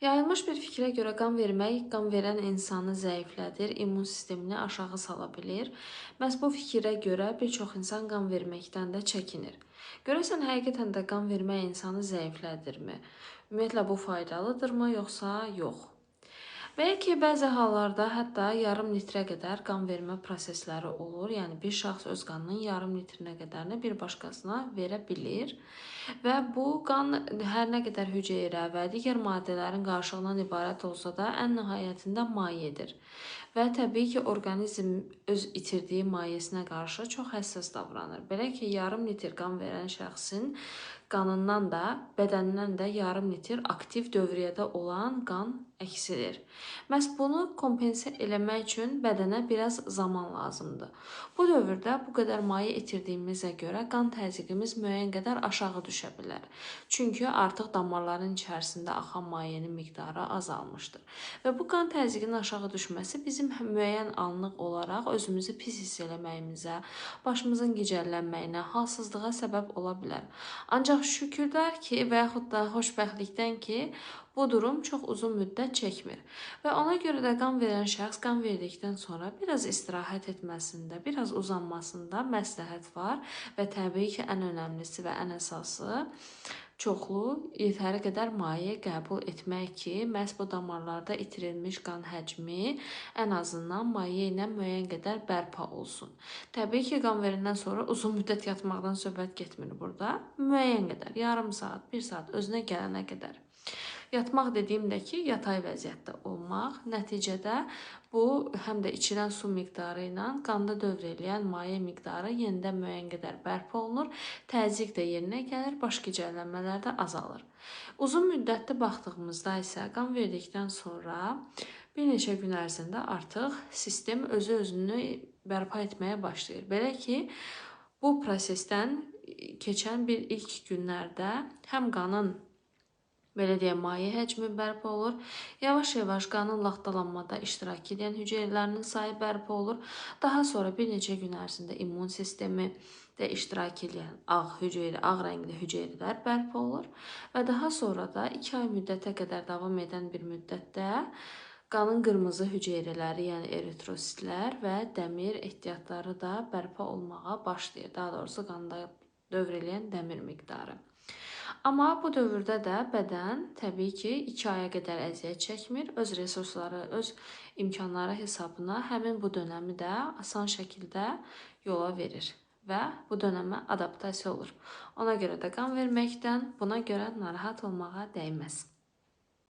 Yayılmış bir fikrə görə qan vermək, qan verən insanı zəiflədir, immun sistemini aşağı sala bilir. Məhz bu fikrə görə bir çox insan qan verməkdən də çəkinir. Görəsən həqiqətən də qan vermək insanı zəiflədirmi? Ümumiyyətlə bu faydalıdırmı, yoxsa yox? Və ya ki, bəzi hallarda hətta yarım litrə qədər qan vermə prosesləri olur. Yəni, bir şəxs öz qanının yarım litrinə qədərini bir başqasına verə bilir. Və bu qan hər nə qədər hüceyrə və digər maddələrin qarışığından ibarət olsa da, ən nəhayətində mayedir. Və təbii ki, orqanizm öz itirdiyi mayesinə qarşı çox həssas davranır. Belə ki, yarım litr qan verən şəxsin qanından da, bədənindən də yarım litr aktiv dövriyyədə olan qan əksilir. Məhz bunu kompensə eləmək üçün bədənə biraz zaman lazımdır. Bu dövrdə bu qədər maye itirdiyimizə görə qan təzyiqimiz müəyyən qədər aşağı düşə bilər. Çünki artıq damarların içərisində axan mayenin miqdarı azalmışdır. Və bu qan təzyiqinin aşağı düşməsi bizim müəyyən anlıq olaraq özümüzü pis hiss eləməyimizə, başımızın gicəllənməyinə, halsızlığa səbəb ola bilər. Ancaq şükürlər ki, və yaxud da xoşbəxtlikdən ki, bu durum çox uzun müddət çəkmir. Və ona görə də qan verən şəxs qan verdikdən sonra biraz istirahət etməsində, biraz uzanmasında məsləhət var və təbii ki, ən önəmlisi və ən əsası çoxlu, yetəri qədər maye qəbul etmək ki, məhz bu damarlarda itirilmiş qan həcmi ən azından maye ilə müəyyən qədər bərpa olsun. Təbii ki, qan verəndən sonra uzun müddət yatmaqdan söhbət getmir burada. Müəyyən qədər, yarım saat, 1 saat özünə gələnə qədər. Yatmaq dediyimdə ki, yatay vəziyyətdə olmaq. Nəticədə bu həm də içilən su miqdarı ilə qanda dövr eləyən maye miqdarı yenidən müəyyən qədər bərpa olunur. Təzyiq də yerinə gəlir, baş gicəllənmələr də azalır. Uzun müddətli baxdığımızda isə qan verdikdən sonra bir neçə gün ərzində artıq sistem özünü bərpa etməyə başlayır. Belə ki, bu prosesdən keçən bir ilk günlərdə həm qanın belə deyək, maye həcmi bərpa olur. Yavaş-yavaş qanın laxtalanmada iştirak edən hüceyrələrinin sayı bərpa olur. Daha sonra bir neçə gün ərzində immun sistemi də iştirak edən ağ rəngli hüceyrələr bərpa olur. Və daha sonra da 2 ay müddətə qədər davam edən bir müddətdə qanın qırmızı hüceyrələri, yəni eritrositlər və dəmir ehtiyatları da bərpa olmağa başlayır. Daha doğrusu qanda dövr eləyən dəmir miqdarı. Amma bu dövrdə də bədən təbii ki, 2 aya qədər əziyyət çəkmir, öz resursları, öz imkanları hesabına həmin bu dönəmi də asan şəkildə yola verir və bu dönəmə adaptasiya olur. Ona görə də qan verməkdən buna görə narahat olmağa dəyməz.